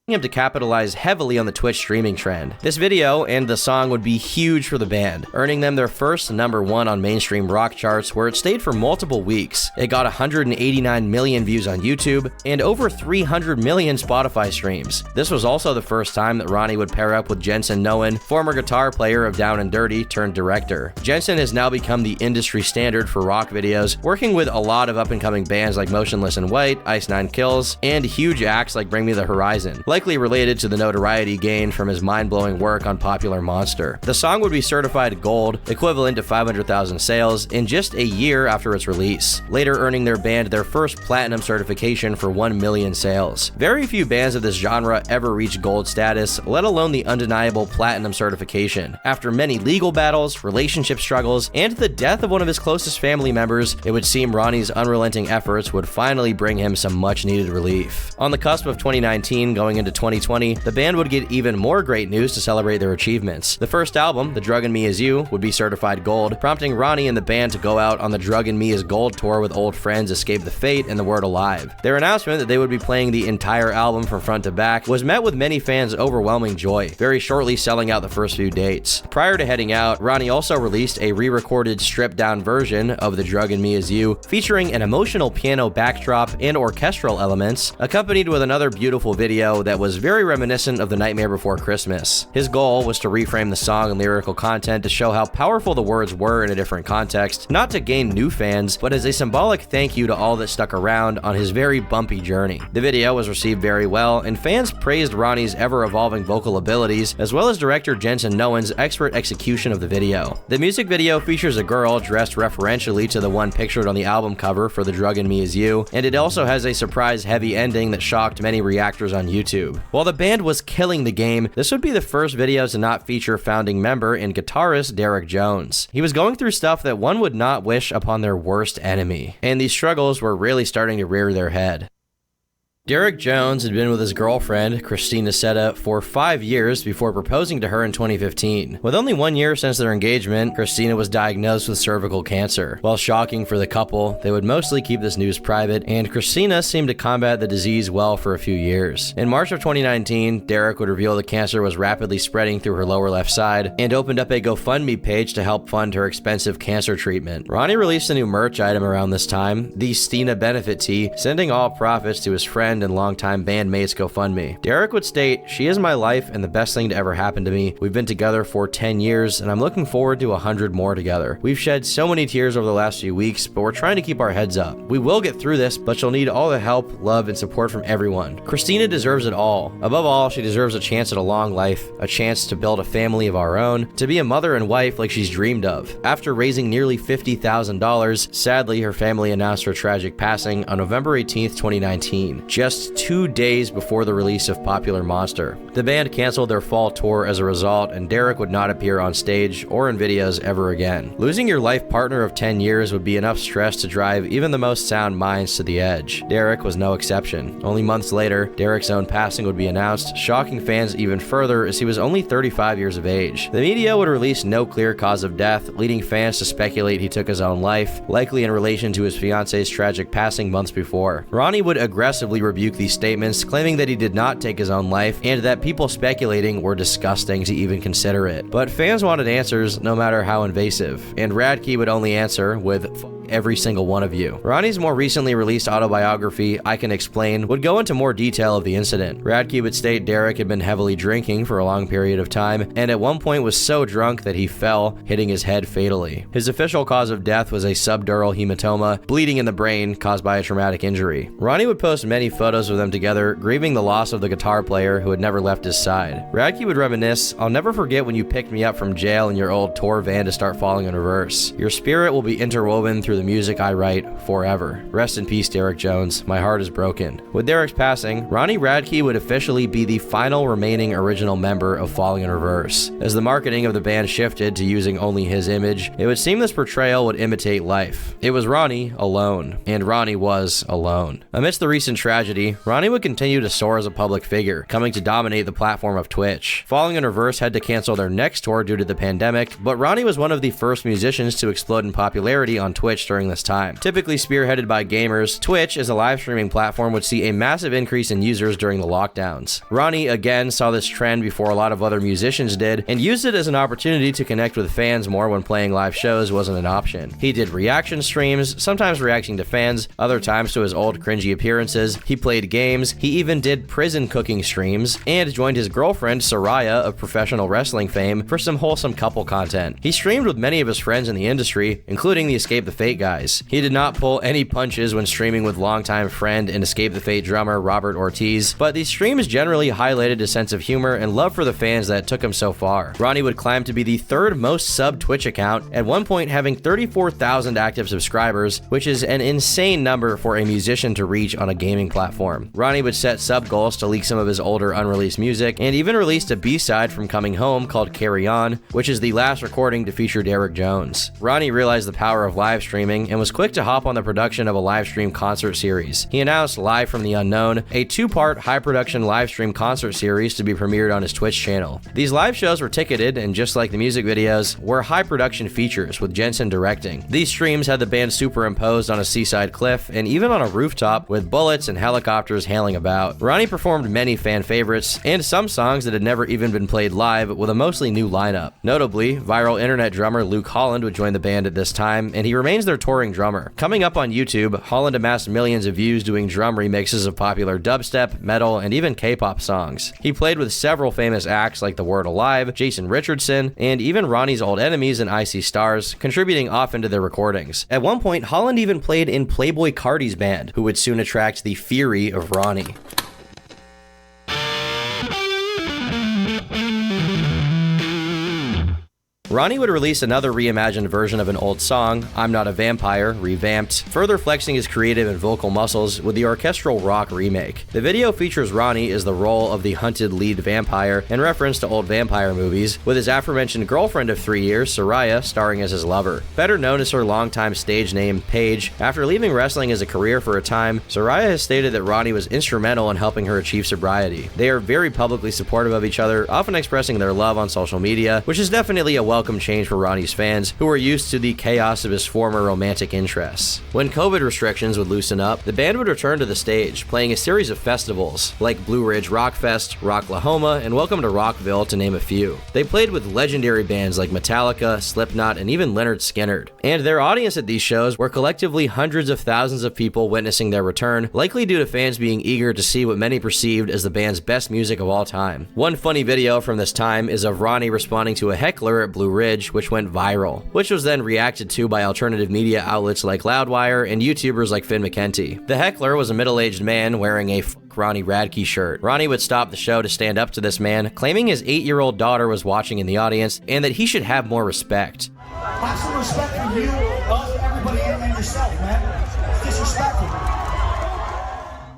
Speaker 1: him to capitalize heavily on the Twitch streaming trend. This video and the song would be huge for the band, earning them their first #1 on mainstream rock charts, where it stayed for multiple weeks. It got 189 million views on YouTube and over 300 million Spotify streams. This was also the first time that Ronnie would pair up with Jensen Noen, former guitar player of Down and Dirty turned director. Jensen has now become the industry standard for rock videos, working with a lot of up-and-coming bands like Motionless in White, Ice Nine Kills, and huge acts like Bring Me the Horizon, likely related to the notoriety gained from his mind-blowing work on Popular Monster. The song would be certified gold, equivalent to 500,000 sales, in just a year after its release, later earning their band their first platinum certification for 1 million sales. Very few bands of this genre ever reach gold status, let alone the undeniable platinum certification. After many legal battles, relationship struggles, and the death of one of his closest family members, it would seem Ronnie's unrelenting efforts would finally bring him some much-needed relief. On the cusp of 2019 going into 2020, the band would get even more great news to celebrate their achievements. The first album, The Drug in Me Is You, would be certified gold, prompting Ronnie and the band to go out on the Drug in Me Is Gold tour with old friends Escape the Fate and The Word Alive. Their announcement that they would be playing the entire album from front to back was met with many fans' overwhelming joy, very shortly selling out the first few dates. Prior to heading out, Ronnie also released a re-recorded stripped-down version of The Drug in Me Is You, featuring an emotional piano backdrop and orchestral elements, accompanied with another beautiful video that was very reminiscent of The Nightmare Before Christmas. His goal was to reframe the song and lyrical content to show how powerful the words were in a different context, not to gain new fans, but as a symbolic thank you to all that stuck around on his very bumpy journey. The video was received very well, and fans praised Ronnie's ever-evolving vocal abilities, as well as director Jensen Noen's expert execution of the video. The music video features a girl dressed referentially to the one pictured on the album cover for The Drug in Me Is You, and it also has a surprise-heavy ending that shocked many reactors on YouTube. While the band was killing the game, this would be the first video to not feature founding member and guitarist Derek Jones. He was going through stuff that one would not wish upon their worst enemy, and these struggles were really starting to rear their head. Derek Jones had been with his girlfriend, Christina Setta, for 5 years before proposing to her in 2015. With only 1 year since their engagement, Christina was diagnosed with cervical cancer. While shocking for the couple, they would mostly keep this news private, and Christina seemed to combat the disease well for a few years. In March of 2019, Derek would reveal the cancer was rapidly spreading through her lower left side, and opened up a GoFundMe page to help fund her expensive cancer treatment. Ronnie released a new merch item around this time, the Stina Benefit Tee, sending all profits to his friend and longtime bandmates GoFundMe. Derek would state, "She is my life and the best thing to ever happen to me. We've been together for 10 years and I'm looking forward to 100 more together. We've shed so many tears over the last few weeks, but we're trying to keep our heads up. We will get through this, but she'll need all the help, love, and support from everyone. Christina deserves it all. Above all, she deserves a chance at a long life, a chance to build a family of our own, to be a mother and wife like she's dreamed of." After raising nearly $50,000, sadly, her family announced her tragic passing on November 18th, 2019. just 2 days before the release of Popular Monster. The band canceled their fall tour as a result, and Derek would not appear on stage or in videos ever again. Losing your life partner of 10 years would be enough stress to drive even the most sound minds to the edge. Derek was no exception. Only months later, Derek's own passing would be announced, shocking fans even further as he was only 35 years of age. The media would release no clear cause of death, leading fans to speculate he took his own life, likely in relation to his fiance's tragic passing months before. Ronnie would aggressively rebuke these statements, claiming that he did not take his own life and that people speculating were disgusting to even consider it. But fans wanted answers no matter how invasive, and Radke would only answer with every single one of you. Ronnie's more recently released autobiography, I Can Explain, would go into more detail of the incident. Radke would state Derek had been heavily drinking for a long period of time, and at one point was so drunk that he fell, hitting his head fatally. His official cause of death was a subdural hematoma, bleeding in the brain caused by a traumatic injury. Ronnie would post many photos of them together, grieving the loss of the guitar player who had never left his side. Radke would reminisce, I'll never forget when you picked me up from jail in your old tour van to start Falling in Reverse. Your spirit will be interwoven through the music I write forever. Rest in peace, Derek Jones. My heart is broken. With Derek's passing, Ronnie Radke would officially be the final remaining original member of Falling in Reverse. As the marketing of the band shifted to using only his image, it would seem this portrayal would imitate life. It was Ronnie alone, and Ronnie was alone. Amidst the recent tragedy, Ronnie would continue to soar as a public figure, coming to dominate the platform of Twitch. Falling in Reverse had to cancel their next tour due to the pandemic, but Ronnie was one of the first musicians to explode in popularity on Twitch during this time. Typically spearheaded by gamers, Twitch as a live streaming platform would see a massive increase in users during the lockdowns. Ronnie again saw this trend before a lot of other musicians did, and used it as an opportunity to connect with fans more when playing live shows wasn't an option. He did reaction streams, sometimes reacting to fans, other times to his old cringy appearances. He played games, he even did prison cooking streams, and joined his girlfriend Soraya of professional wrestling fame for some wholesome couple content. He streamed with many of his friends in the industry, including the Escape the Fate guys. He did not pull any punches when streaming with longtime friend and Escape the Fate drummer Robert Ortiz, but these streams generally highlighted his sense of humor and love for the fans that took him so far. Ronnie would climb to be the third most sub Twitch account, at one point having 34,000 active subscribers, which is an insane number for a musician to reach on a gaming platform. Ronnie would set sub goals to leak some of his older unreleased music, and even released a B-side from Coming Home called Carry On, which is the last recording to feature Derek Jones. Ronnie realized the power of live streaming and was quick to hop on the production of a live stream concert series. He announced Live from the Unknown, a 2-part high-production live stream concert series to be premiered on his Twitch channel. These live shows were ticketed, and just like the music videos, were high-production features with Jensen directing. These streams had the band superimposed on a seaside cliff and even on a rooftop with bullets and helicopters hailing about. Ronnie performed many fan favorites and some songs that had never even been played live with a mostly new lineup. Notably, viral internet drummer Luke Holland would join the band at this time, and he remains their touring drummer. Coming up on YouTube, Holland amassed millions of views doing drum remixes of popular dubstep, metal, and even K-pop songs. He played with several famous acts like The Word Alive, Jason Richardson, and even Ronnie's old enemies and Icy Stars, contributing often to their recordings. At one point, Holland even played in Playboi Carti's band, who would soon attract the fury of Ronnie. Ronnie would release another reimagined version of an old song, I'm Not a Vampire, revamped, further flexing his creative and vocal muscles with the orchestral rock remake. The video features Ronnie as the role of the hunted lead vampire in reference to old vampire movies, with his aforementioned girlfriend of 3 years, Soraya, starring as his lover. Better known as her longtime stage name, Paige, after leaving wrestling as a career for a time, Soraya has stated that Ronnie was instrumental in helping her achieve sobriety. They are very publicly supportive of each other, often expressing their love on social media, which is definitely a welcome change for Ronnie's fans, who were used to the chaos of his former romantic interests. When COVID restrictions would loosen up, the band would return to the stage, playing a series of festivals, like Blue Ridge Rock Fest, Rocklahoma, and Welcome to Rockville, to name a few. They played with legendary bands like Metallica, Slipknot, and even Lynyrd Skynyrd. And their audience at these shows were collectively hundreds of thousands of people witnessing their return, likely due to fans being eager to see what many perceived as the band's best music of all time. One funny video from this time is of Ronnie responding to a heckler at Blue Ridge, which went viral, which was then reacted to by alternative media outlets like Loudwire and YouTubers like Finn McKenty. The heckler was a middle-aged man wearing a Ronnie Radke shirt. Ronnie would stop the show to stand up to this man, claiming his 8-year-old daughter was watching in the audience and that he should have more respect.
Speaker 4: Have some respect for you, us, everybody, and yourself, man. It's disrespectful.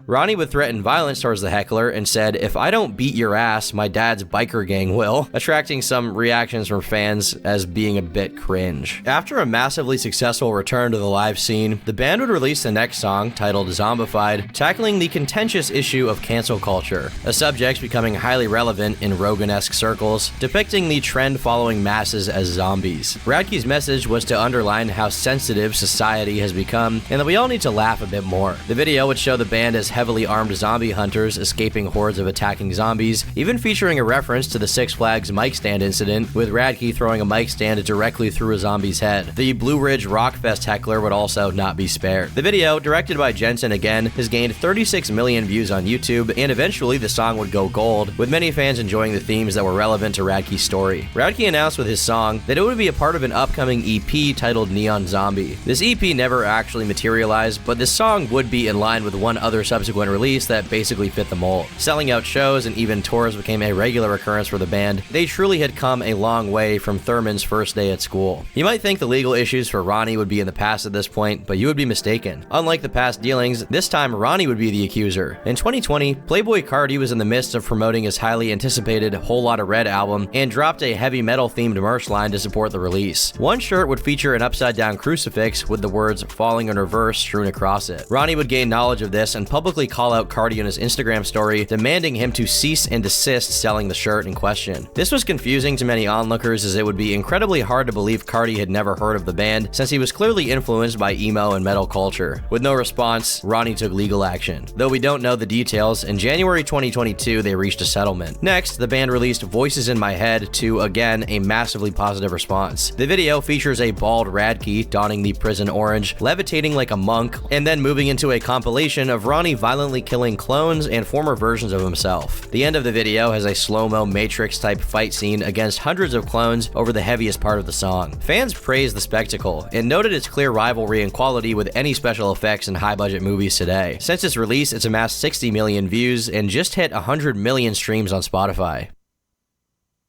Speaker 1: Ronnie would threaten violence towards the heckler and said, "If I don't beat your ass, my dad's biker gang will," attracting some reactions from fans as being a bit cringe. After a massively successful return to the live scene, the band would release the next song, titled Zombified, tackling the contentious issue of cancel culture, a subject becoming highly relevant in Rogan-esque circles, depicting the trend-following masses as zombies. Radke's message was to underline how sensitive society has become and that we all need to laugh a bit more. The video would show the band as heavily armed zombie hunters escaping hordes of attacking zombies, even featuring a reference to the Six Flags mic stand incident, with Radke throwing a mic stand directly through a zombie's head. The Blue Ridge Rockfest heckler would also not be spared. The video, directed by Jensen again, has gained 36 million views on YouTube, and eventually the song would go gold, with many fans enjoying the themes that were relevant to Radke's story. Radke announced with his song that it would be a part of an upcoming EP titled Neon Zombie. This EP never actually materialized, but this song would be in line with one other subsequent release that basically fit the mold. Selling out shows and even tours became a regular occurrence for the band. They truly had come a long way from Thurman's first day at school. You might think the legal issues for Ronnie would be in the past at this point, but you would be mistaken. Unlike the past dealings, this time Ronnie would be the accuser. In 2020, Playboi Carti was in the midst of promoting his highly anticipated Whole Lotta Red album and dropped a heavy metal themed merch line to support the release. One shirt would feature an upside down crucifix with the words "falling in reverse" strewn across it. Ronnie would gain knowledge of this and publicly call out Carti in his Instagram story, demanding him to cease and desist selling the shirt in question. This was confusing to many onlookers, as it would be incredibly hard to believe Carti had never heard of the band, since he was clearly influenced by emo and metal culture. With no response, Ronnie took legal action. Though we don't know the details, in January 2022 they reached a settlement. Next, the band released Voices in My Head to, again, a massively positive response. The video features a bald Radke donning the prison orange, levitating like a monk, and then moving into a compilation of Ronnie violently killing clones and former versions of himself. The end of the video has a slow-mo Matrix-type fight scene against hundreds of clones over the heaviest part of the song. Fans praised the spectacle and noted its clear rivalry in quality with any special effects in high-budget movies today. Since its release, it's amassed 60 million views and just hit 100 million streams on Spotify.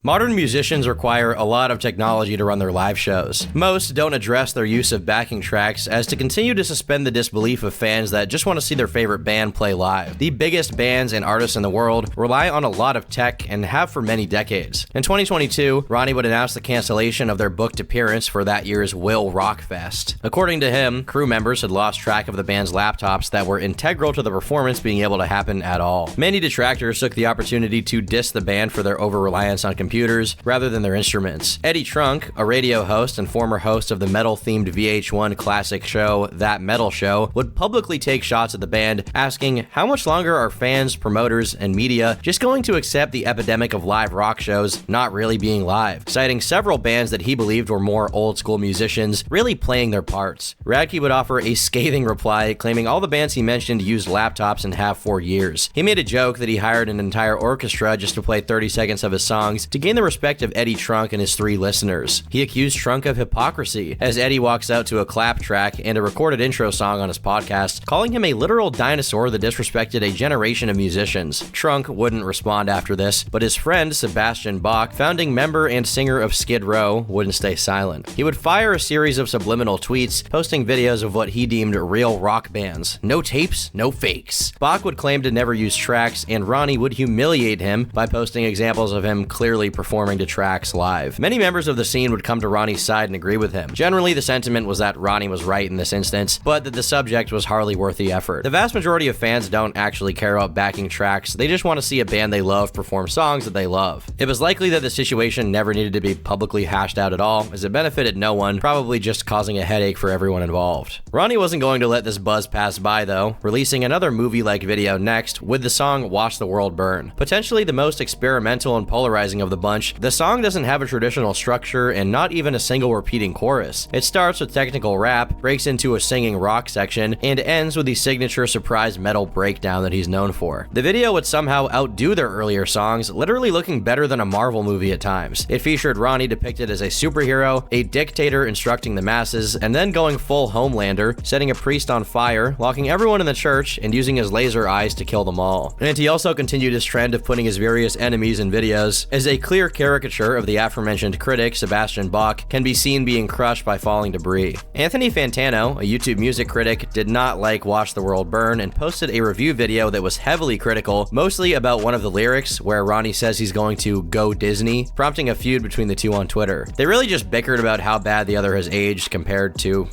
Speaker 1: Modern musicians require a lot of technology to run their live shows. Most don't address their use of backing tracks as to continue to suspend the disbelief of fans that just want to see their favorite band play live. The biggest bands and artists in the world rely on a lot of tech and have for many decades. In 2022, Ronnie would announce the cancellation of their booked appearance for that year's Will Rock Fest. According to him, crew members had lost track of the band's laptops that were integral to the performance being able to happen at all. Many detractors took the opportunity to diss the band for their over-reliance on computers rather than their instruments. Eddie Trunk, a radio host and former host of the metal-themed VH1 classic show That Metal Show, would publicly take shots at the band, asking, "How much longer are fans, promoters, and media just going to accept the epidemic of live rock shows not really being live?" citing several bands that he believed were more old-school musicians really playing their parts. Radke would offer a scathing reply, claiming all the bands he mentioned used laptops and have for years. He made a joke that he hired an entire orchestra just to play 30 seconds of his songs to gain the respect of Eddie Trunk and his 3 listeners. He accused Trunk of hypocrisy, as Eddie walks out to a clap track and a recorded intro song on his podcast, calling him a literal dinosaur that disrespected a generation of musicians. Trunk wouldn't respond after this, but his friend Sebastian Bach, founding member and singer of Skid Row, wouldn't stay silent. He would fire a series of subliminal tweets, posting videos of what he deemed real rock bands. No tapes, no fakes. Bach would claim to never use tracks, and Ronnie would humiliate him by posting examples of him clearly performing to tracks live. Many members of the scene would come to Ronnie's side and agree with him. Generally, the sentiment was that Ronnie was right in this instance, but that the subject was hardly worth the effort. The vast majority of fans don't actually care about backing tracks, they just want to see a band they love perform songs that they love. It was likely that the situation never needed to be publicly hashed out at all, as it benefited no one, probably just causing a headache for everyone involved. Ronnie wasn't going to let this buzz pass by though, releasing another movie-like video next with the song Watch the World Burn. Potentially the most experimental and polarizing of the bunch, the song doesn't have a traditional structure and not even a single repeating chorus. It starts with technical rap, breaks into a singing rock section, and ends with the signature surprise metal breakdown that he's known for. The video would somehow outdo their earlier songs, literally looking better than a Marvel movie at times. It featured Ronnie depicted as a superhero, a dictator instructing the masses, and then going full Homelander, setting a priest on fire, locking everyone in the church, and using his laser eyes to kill them all. And he also continued his trend of putting his various enemies in videos as a clear caricature of the aforementioned critic Sebastian Bach can be seen being crushed by falling debris. Anthony Fantano, a YouTube music critic, did not like Watch the World Burn and posted a review video that was heavily critical, mostly about one of the lyrics where Ronnie says he's going to go Disney, prompting a feud between the two on Twitter. They really just bickered about how bad the other has aged compared to,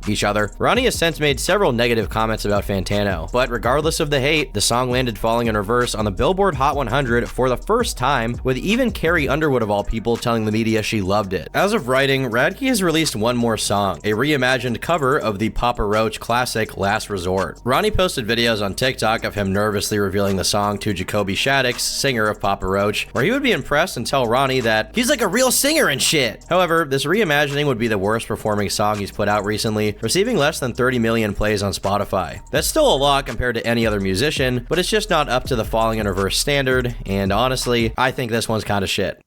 Speaker 1: each other. Ronnie has since made several negative comments about Fantano, but regardless of the hate, the song landed falling in reverse on the Billboard Hot 100 for the first time, with even Carrie Underwood of all people telling the media she loved it. As of writing, Radke has released one more song, a reimagined cover of the Papa Roach classic Last Resort. Ronnie posted videos on TikTok of him nervously revealing the song to Jacoby Shaddix, singer of Papa Roach, where he would be impressed and tell Ronnie that he's like a real singer and shit. However, this reimagining would be the worst performing song he's put out recently, receiving less than 30 million plays on Spotify. That's still a lot compared to any other musician, but it's just not up to the falling in reverse standard, and honestly, I think this one's kinda shit.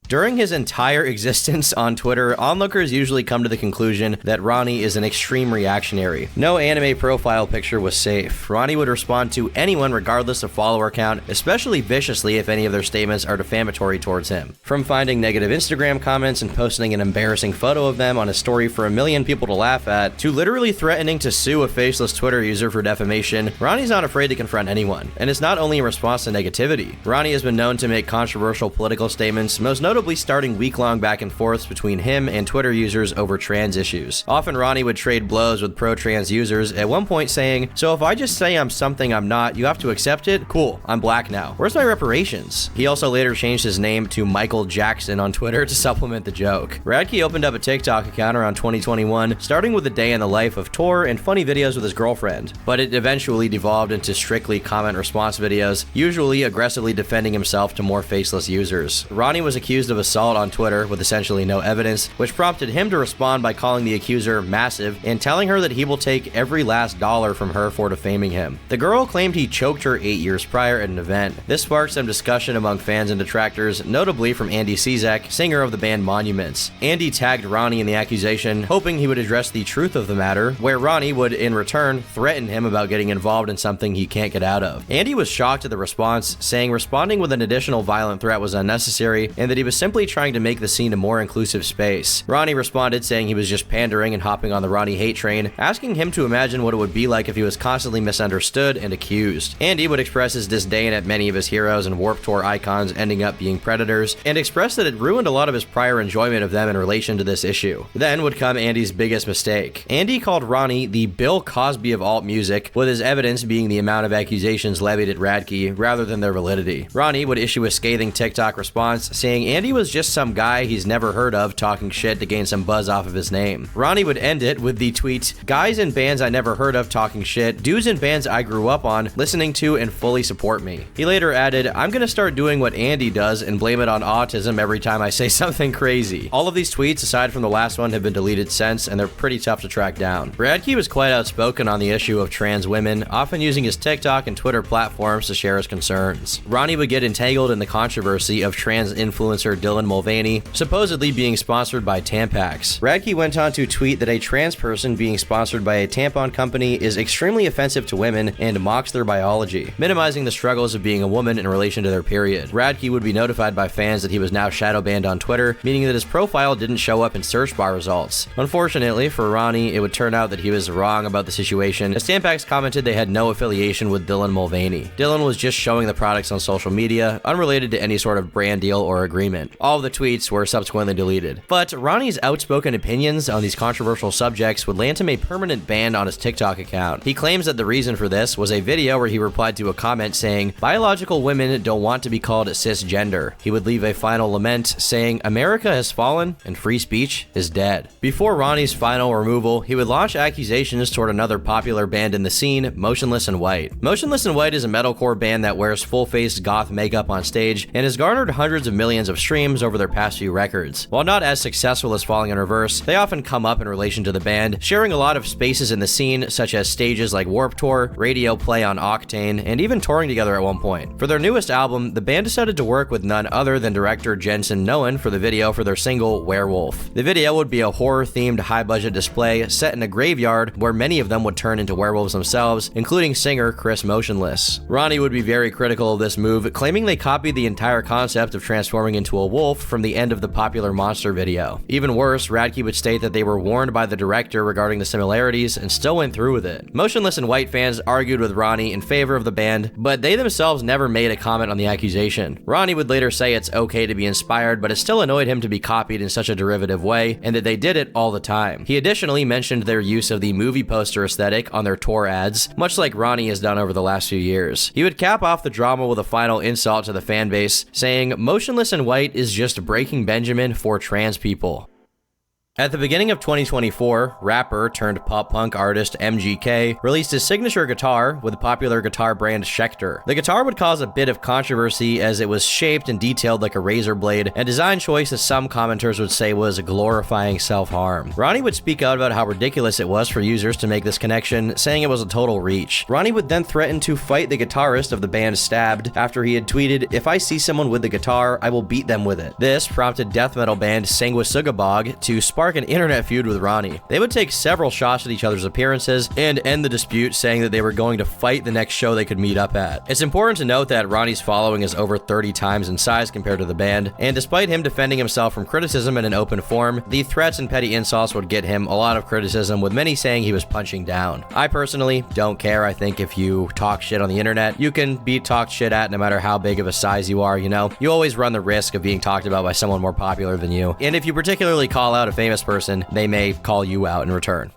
Speaker 1: During his entire existence on Twitter, onlookers usually come to the conclusion that Ronnie is an extreme reactionary. No anime profile picture was safe. Ronnie would respond to anyone regardless of follower count, especially viciously if any of their statements are defamatory towards him. From finding negative Instagram comments and posting an embarrassing photo of them on a story for 1 million people to laugh at, to literally threatening to sue a faceless Twitter user for defamation, Ronnie's not afraid to confront anyone. And it's not only in response to negativity. Ronnie has been known to make controversial political statements, most notably starting week-long back and forths between him and Twitter users over trans issues. Often Ronnie would trade blows with pro-trans users, at one point saying, "So if I just say I'm something I'm not, you have to accept it? Cool, I'm black now. Where's my reparations?" He also later changed his name to Michael Jackson on Twitter to supplement the joke. Radke opened up a TikTok account around 2021, starting with a day in the life of Tor and funny videos with his girlfriend, but it eventually devolved into strictly comment-response videos, usually aggressively defending himself to more faceless users. Ronnie was accused of assault on Twitter with essentially no evidence, which prompted him to respond by calling the accuser massive and telling her that he will take every last dollar from her for defaming him. The girl claimed he choked her 8 years prior at an event. This sparked some discussion among fans and detractors, notably from Andy Czak, singer of the band Monuments. Andy tagged Ronnie in the accusation, hoping he would address the truth of the matter, where Ronnie would in return threaten him about getting involved in something he can't get out of. Andy was shocked at the response, saying responding with an additional violent threat was unnecessary and that he was simply trying to make the scene a more inclusive space. Ronnie responded saying he was just pandering and hopping on the Ronnie hate train, asking him to imagine what it would be like if he was constantly misunderstood and accused. Andy would express his disdain at many of his heroes and Warped Tour icons ending up being predators, and expressed that it ruined a lot of his prior enjoyment of them in relation to this issue. Then would come Andy's biggest mistake. Andy called Ronnie the Bill Cosby of alt music, with his evidence being the amount of accusations levied at Radke rather than their validity. Ronnie would issue a scathing TikTok response saying Andy was just some guy he's never heard of talking shit to gain some buzz off of his name. Ronnie would end it with the tweet, "Guys in bands I never heard of talking shit, dudes in bands I grew up on, listening to and fully support me." He later added, "I'm gonna start doing what Andy does and blame it on autism every time I say something crazy." All of these tweets, aside from the last one, have been deleted since, and they're pretty tough to track down. Radke was quite outspoken on the issue of trans women, often using his TikTok and Twitter platforms to share his concerns. Ronnie would get entangled in the controversy of trans influencer Dylan Mulvaney supposedly being sponsored by Tampax. Radke went on to tweet that a trans person being sponsored by a tampon company is extremely offensive to women and mocks their biology, minimizing the struggles of being a woman in relation to their period. Radke would be notified by fans that he was now shadow banned on Twitter, meaning that his profile didn't show up in search bar results. Unfortunately for Ronnie, it would turn out that he was wrong about the situation, as Tampax commented they had no affiliation with Dylan Mulvaney. Dylan was just showing the products on social media, unrelated to any sort of brand deal or agreement. All of the tweets were subsequently deleted. But Ronnie's outspoken opinions on these controversial subjects would land him a permanent ban on his TikTok account. He claims that the reason for this was a video where he replied to a comment saying, "Biological women don't want to be called cisgender." He would leave a final lament saying, "America has fallen and free speech is dead." Before Ronnie's final removal, he would launch accusations toward another popular band in the scene, Motionless in White. Motionless in White is a metalcore band that wears full-faced goth makeup on stage and has garnered hundreds of millions of streams streams over their past few records. While not as successful as Falling in Reverse, they often come up in relation to the band, sharing a lot of spaces in the scene, such as stages like Warped Tour, radio play on Octane, and even touring together at one point. For their newest album, the band decided to work with none other than director Jensen Noen for the video for their single Werewolf. The video would be a horror-themed high-budget display set in a graveyard where many of them would turn into werewolves themselves, including singer Chris Motionless. Ronnie would be very critical of this move, claiming they copied the entire concept of transforming into a wolf from the end of the popular Monster video. Even worse, Radke would state that they were warned by the director regarding the similarities and still went through with it. Motionless and White fans argued with Ronnie in favor of the band, but they themselves never made a comment on the accusation. Ronnie would later say it's okay to be inspired, but it still annoyed him to be copied in such a derivative way, and that they did it all the time. He additionally mentioned their use of the movie poster aesthetic on their tour ads, much like Ronnie has done over the last few years. He would cap off the drama with a final insult to the fan base, saying, "Motionless and White is just Breaking Benjamin for trans people." At the beginning of 2024, rapper turned pop-punk artist MGK released his signature guitar with popular guitar brand Schecter. The guitar would cause a bit of controversy as it was shaped and detailed like a razor blade, a design choice that some commenters would say was glorifying self-harm. Ronnie would speak out about how ridiculous it was for users to make this connection, saying it was a total reach. Ronnie would then threaten to fight the guitarist of the band Stabbed after he had tweeted, "If I see someone with the guitar, I will beat them with it." This prompted death metal band Sanguisugabog to spark an internet feud with Ronnie. They would take several shots at each other's appearances and end the dispute, saying that they were going to fight the next show they could meet up at. It's important to note that Ronnie's following is over 30 times in size compared to the band, and despite him defending himself from criticism in an open forum, the threats and petty insults would get him a lot of criticism, with many saying he was punching down. I personally don't care. I think if you talk shit on the internet, you can be talked shit at no matter how big of a size you are, you know? You always run the risk of being talked about by someone more popular than you. And if you particularly call out a famous person, they may call you out in return.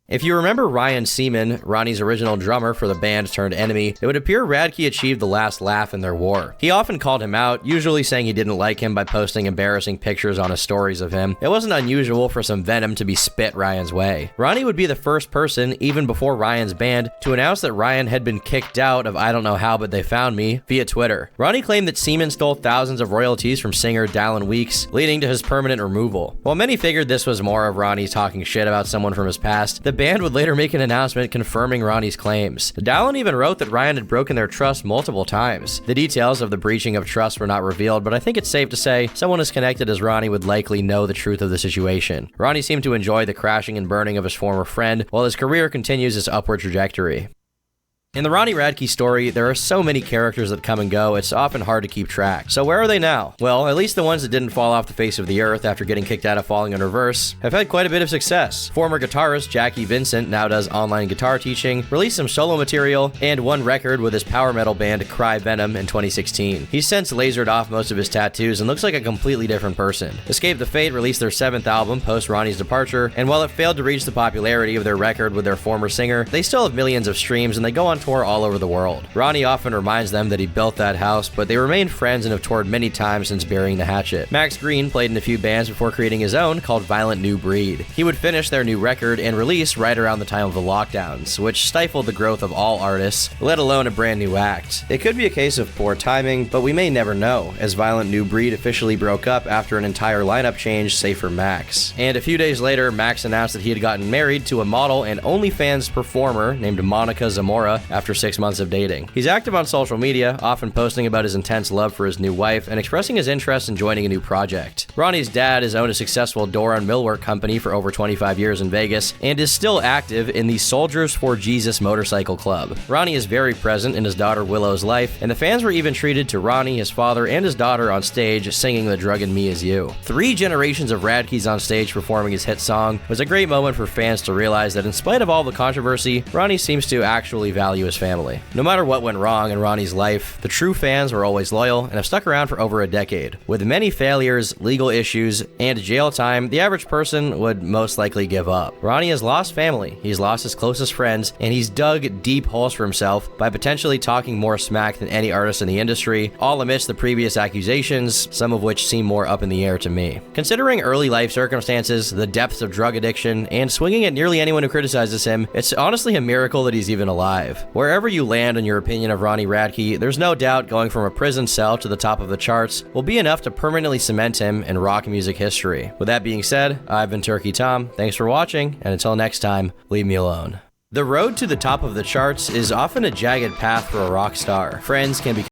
Speaker 1: If you remember Ryan Seaman, Ronnie's original drummer for the band turned enemy, it would appear Radke achieved the last laugh in their war. He often called him out, usually saying he didn't like him by posting embarrassing pictures on his stories of him. It wasn't unusual for some venom to be spit Ryan's way. Ronnie would be the first person, even before Ryan's band, to announce that Ryan had been kicked out of I Don't Know How But They Found Me via Twitter. Ronnie claimed that Seaman stole thousands of royalties from singer Dallin Weeks, leading to his permanent removal. While many figured this was more of Ronnie talking shit about someone from his past, the band would later make an announcement confirming Ronnie's claims. Dallin even wrote that Ryan had broken their trust multiple times. The details of the breaching of trust were not revealed, but I think it's safe to say someone as connected as Ronnie would likely know the truth of the situation. Ronnie seemed to enjoy the crashing and burning of his former friend, while his career continues its upward trajectory. In the Ronnie Radke story, there are so many characters that come and go, it's often hard to keep track. So where are they now? Well, at least the ones that didn't fall off the face of the earth after getting kicked out of Falling in Reverse have had quite a bit of success. Former guitarist Jackie Vincent now does online guitar teaching, released some solo material, and one record with his power metal band Cry Venom in 2016. He's since lasered off most of his tattoos and looks like a completely different person. Escape the Fate released their 7th album post Ronnie's departure, and while it failed to reach the popularity of their record with their former singer, they still have millions of streams and they go on tour all over the world. Ronnie often reminds them that he built that house, but they remain friends and have toured many times since burying the hatchet. Max Green played in a few bands before creating his own called Violent New Breed. He would finish their new record and release right around the time of the lockdowns, which stifled the growth of all artists, let alone a brand new act. It could be a case of poor timing, but we may never know, as Violent New Breed officially broke up after an entire lineup change, save for Max. And a few days later, Max announced that he had gotten married to a model and OnlyFans performer named Monica Zamora after 6 months of dating. He's active on social media, often posting about his intense love for his new wife and expressing his interest in joining a new project. Ronnie's dad has owned a successful door and millwork company for over 25 years in Vegas and is still active in the Soldiers for Jesus motorcycle club. Ronnie is very present in his daughter Willow's life, and the fans were even treated to Ronnie, his father, and his daughter on stage singing The Drug in Me Is You. 3 generations of Radkes on stage performing his hit song was a great moment for fans to realize that in spite of all the controversy, Ronnie seems to actually value his family. No matter what went wrong in Ronnie's life, the true fans were always loyal and have stuck around for over a decade. With many failures, legal issues, and jail time, the average person would most likely give up. Ronnie has lost family, he's lost his closest friends, and he's dug deep holes for himself by potentially talking more smack than any artist in the industry, all amidst the previous accusations, some of which seem more up in the air to me. Considering early life circumstances, the depths of drug addiction, and swinging at nearly anyone who criticizes him, it's honestly a miracle that he's even alive. Wherever you land on your opinion of Ronnie Radke, there's no doubt going from a prison cell to the top of the charts will be enough to permanently cement him in rock music history. With that being said, I've been Turkey Tom, thanks for watching, and until next time, leave me alone. The road to the top of the charts is often a jagged path for a rock star. Friends can be